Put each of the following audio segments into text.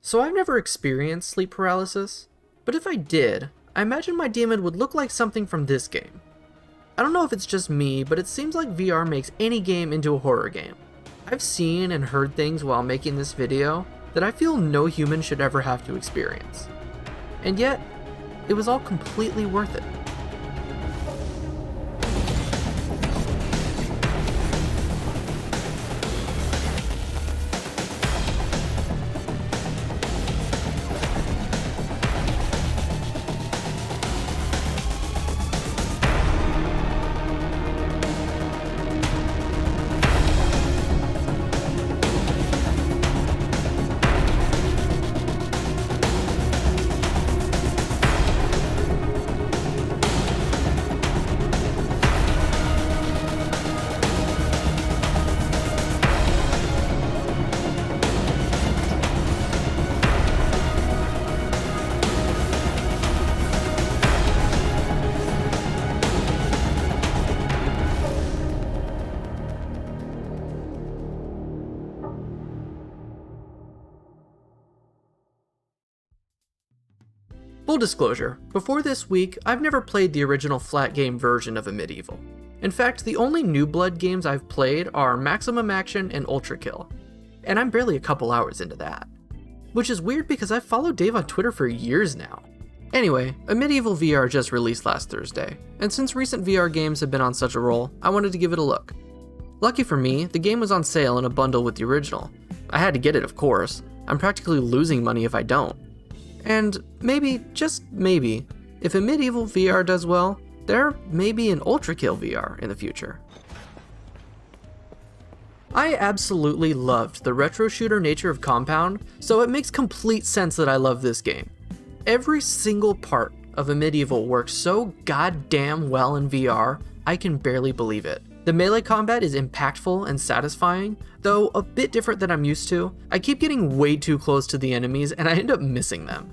So I've never experienced sleep paralysis, but if I did, I imagine my demon would look like something from this game. I don't know if it's just me, but it seems like VR makes any game into a horror game. I've seen and heard things while making this video that I feel no human should ever have to experience. And yet, it was all completely worth it. Full disclosure, before this week, I've never played the original flat game version of a Medieval. In fact, the only New Blood games I've played are Maximum Action and Ultra Kill, and I'm barely a couple hours into that. Which is weird because I've followed Dave on Twitter for years now. Anyway, a Medieval VR just released last Thursday, and since recent VR games have been on such a roll, I wanted to give it a look. Lucky for me, the game was on sale in a bundle with the original. I had to get it, of course. I'm practically losing money if I don't. And maybe, just maybe, if a Medieval VR does well, there may be an Ultra Kill VR in the future. I absolutely loved the retro shooter nature of Compound, so it makes complete sense that I love this game. Every single part of a Medieval works so goddamn well in VR, I can barely believe it. The melee combat is impactful and satisfying, though a bit different than I'm used to. I keep getting way too close to the enemies and I end up missing them.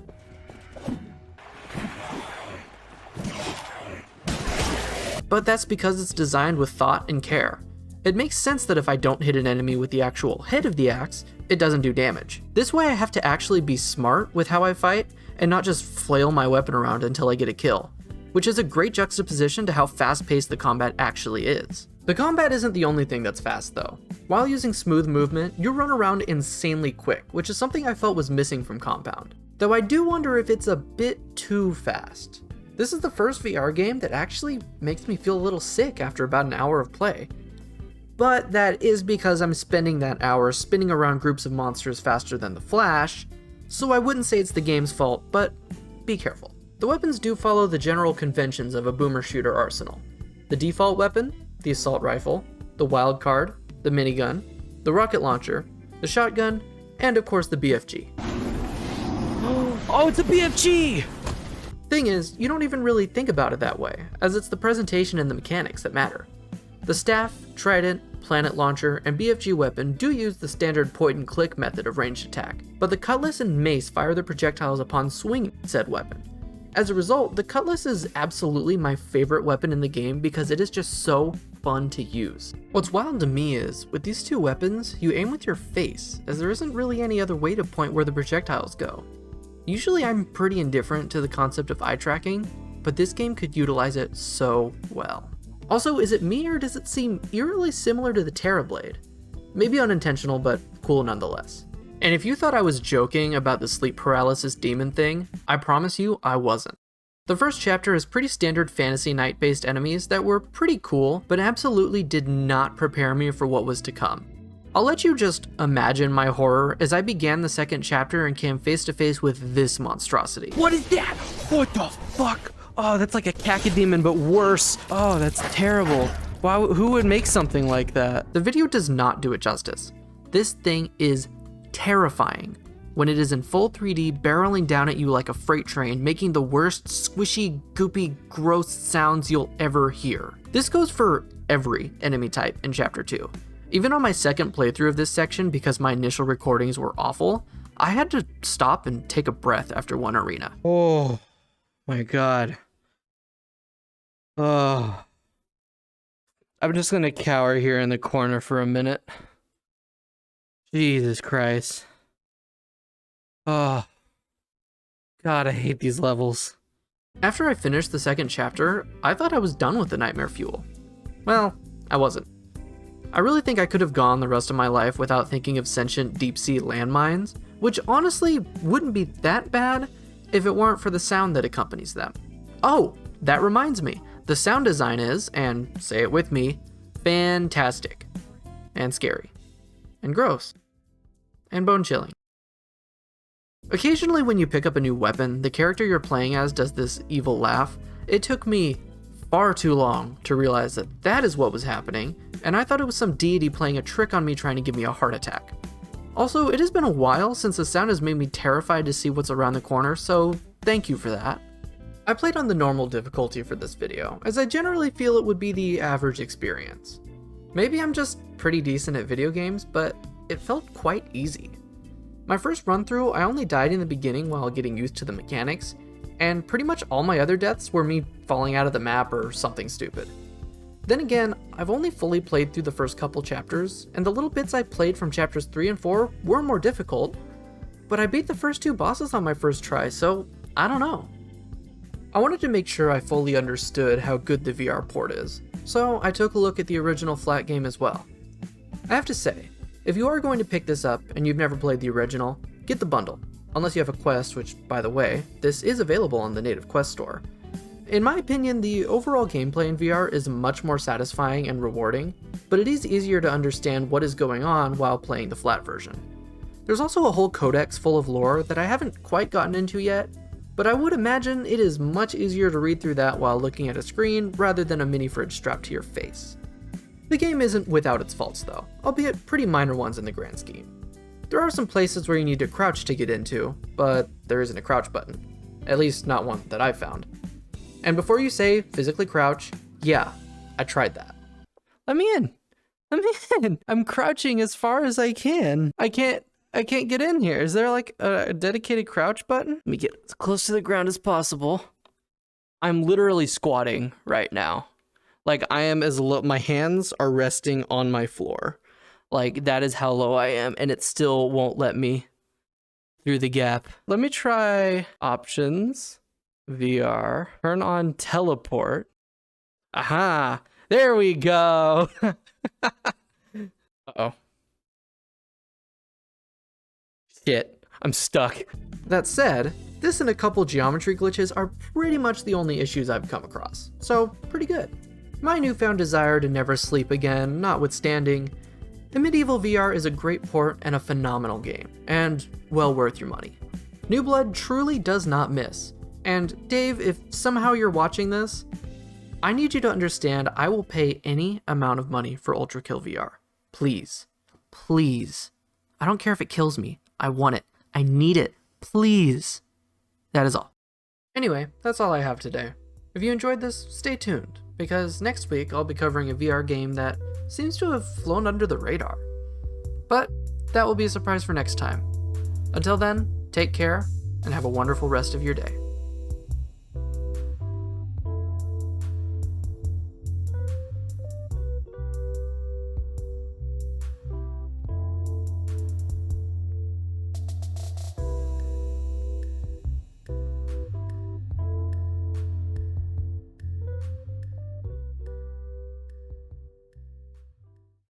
But that's because it's designed with thought and care. It makes sense that if I don't hit an enemy with the actual head of the axe, it doesn't do damage. This way I have to actually be smart with how I fight and not just flail my weapon around until I get a kill, which is a great juxtaposition to how fast-paced the combat actually is. The combat isn't the only thing that's fast though. While using smooth movement, you run around insanely quick, which is something I felt was missing from Compound. Though I do wonder if it's a bit too fast. This is the first VR game that actually makes me feel a little sick after about an hour of play. But that is because I'm spending that hour spinning around groups of monsters faster than the Flash, so I wouldn't say it's the game's fault, but be careful. The weapons do follow the general conventions of a boomer shooter arsenal. The default weapon, the assault rifle, the wild card, the minigun, the rocket launcher, the shotgun, and of course the BFG. Oh, it's a BFG! Thing is, you don't even really think about it that way, as it's the presentation and the mechanics that matter. The staff, trident, planet launcher, and BFG weapon do use the standard point and click method of ranged attack, but the cutlass and mace fire their projectiles upon swinging said weapon. As a result, the cutlass is absolutely my favorite weapon in the game because it is just so fun to use. What's wild to me is, with these two weapons, you aim with your face, as there isn't really any other way to point where the projectiles go. Usually I'm pretty indifferent to the concept of eye tracking, but this game could utilize it so well. Also, is it me or does it seem eerily similar to the Terrorblade? Maybe unintentional, but cool nonetheless. And if you thought I was joking about the sleep paralysis demon thing, I promise you I wasn't. The first chapter is pretty standard fantasy knight-based enemies that were pretty cool, but absolutely did not prepare me for what was to come. I'll let you just imagine my horror as I began the second chapter and came face to face with this monstrosity. What is that? What the fuck? Oh, that's like a cacodemon, but worse. Oh, that's terrible. Wow, who would make something like that? The video does not do it justice. This thing is terrifying when it is in full 3D barreling down at you like a freight train, making the worst squishy, goopy, gross sounds you'll ever hear. This goes for every enemy type in Chapter 2. Even on my second playthrough of this section, because my initial recordings were awful, I had to stop and take a breath after one arena. Oh my god. Oh. I'm just gonna cower here in the corner for a minute. Jesus Christ. Oh, God, I hate these levels. After I finished the second chapter, I thought I was done with the nightmare fuel. Well, I wasn't. I really think I could have gone the rest of my life without thinking of sentient deep-sea landmines, which honestly wouldn't be that bad if it weren't for the sound that accompanies them. Oh, that reminds me, the sound design is, and say it with me, fantastic. And scary. And gross. And bone-chilling. Occasionally when you pick up a new weapon, the character you're playing as does this evil laugh. It took me far too long to realize that that is what was happening, and I thought it was some deity playing a trick on me trying to give me a heart attack. Also, it has been a while since the sound has made me terrified to see what's around the corner, so thank you for that. I played on the normal difficulty for this video, as I generally feel it would be the average experience. Maybe I'm just pretty decent at video games, but it felt quite easy. My first run through, I only died in the beginning while getting used to the mechanics, and pretty much all my other deaths were me falling out of the map or something stupid. Then again, I've only fully played through the first couple chapters, and the little bits I played from chapters 3 and 4 were more difficult, but I beat the first 2 bosses on my first try, so I don't know. I wanted to make sure I fully understood how good the VR port is, so I took a look at the original flat game as well. I have to say, if you are going to pick this up and you've never played the original, get the bundle, unless you have a Quest, which, by the way, this is available on the native Quest store. In my opinion, the overall gameplay in VR is much more satisfying and rewarding, but it is easier to understand what is going on while playing the flat version. There's also a whole codex full of lore that I haven't quite gotten into yet, but I would imagine it is much easier to read through that while looking at a screen rather than a mini fridge strapped to your face. The game isn't without its faults though, albeit pretty minor ones in the grand scheme. There are some places where you need to crouch to get into, but there isn't a crouch button. At least not one that I've found. And before you say physically crouch, yeah, I tried that. Let me in. Let me in. I'm crouching as far as I can. I can't get in here. Is there like a dedicated crouch button? Let me get as close to the ground as possible. I'm literally squatting right now. Like I am as low, my hands are resting on my floor. Like that is how low I am, and it still won't let me through the gap. Let me try options, VR, turn on teleport. Aha, there we go. Uh-oh. Shit, I'm stuck. That said, this and a couple geometry glitches are pretty much the only issues I've come across, so pretty good. My newfound desire to never sleep again notwithstanding, the Medieval VR is a great port and a phenomenal game, and well worth your money. New Blood truly does not miss, and Dave, if somehow you're watching this, I need you to understand I will pay any amount of money for Ultra Kill VR. Please. Please. I don't care if it kills me. I want it. I need it. Please. That is all. Anyway, that's all I have today. If you enjoyed this, stay tuned, because next week I'll be covering a VR game that seems to have flown under the radar. But that will be a surprise for next time. Until then, take care and have a wonderful rest of your day.